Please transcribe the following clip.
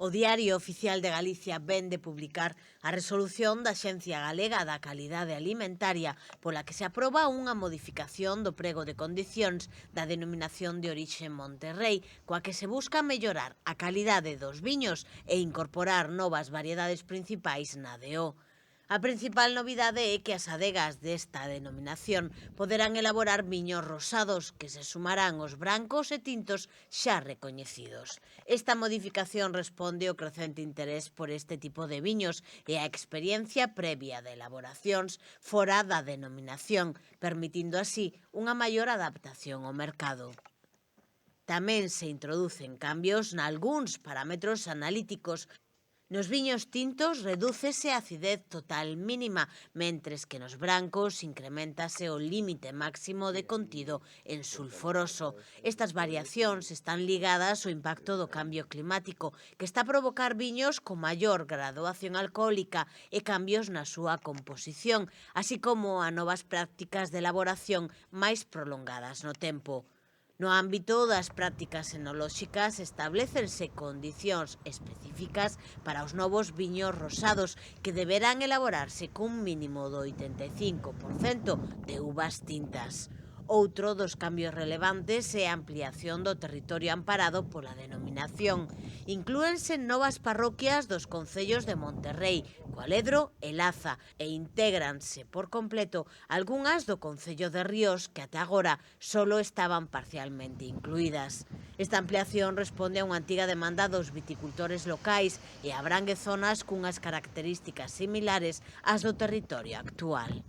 O Diario Oficial de Galicia vén de publicar a resolución da Axencia Galega da Calidade Alimentaria pola que se aproba unha modificación do prego de condicións da denominación de orixe Monterrei, coa que se busca mellorar a calidade dos viños e incorporar novas variedades principais na DO. A principal novidade é que as adegas desta denominación poderán elaborar viños rosados que se sumarán aos brancos e tintos xa recoñecidos. Esta modificación responde ao crecente interés por este tipo de viños e a experiencia previa de elaboracións fora da denominación, permitindo así unha maior adaptación ao mercado. Tamén se introducen cambios nalgúns parámetros analíticos. Nos viños tintos redúcese a acidez total mínima, mentres que nos brancos incrementase o límite máximo de contido en sulforoso. Estas variacións están ligadas ao impacto do cambio climático, que está a provocar viños con maior graduación alcohólica e cambios na súa composición, así como a novas prácticas de elaboración máis prolongadas no tempo. No ámbito das prácticas enolóxicas establecense condicións específicas para os novos viños rosados que deberán elaborarse cun mínimo do 85% de uvas tintas. Outro dos cambios relevantes é a ampliación do territorio amparado pola denominación. Inclúense novas parroquias dos concellos de Monterrei, Cualedro e Laza e intégranse por completo algunhas do concello de Ríos que ata agora solo estaban parcialmente incluídas. Esta ampliación responde a unha antiga demanda dos viticultores locais e abrangue zonas cunhas características similares ás do territorio actual.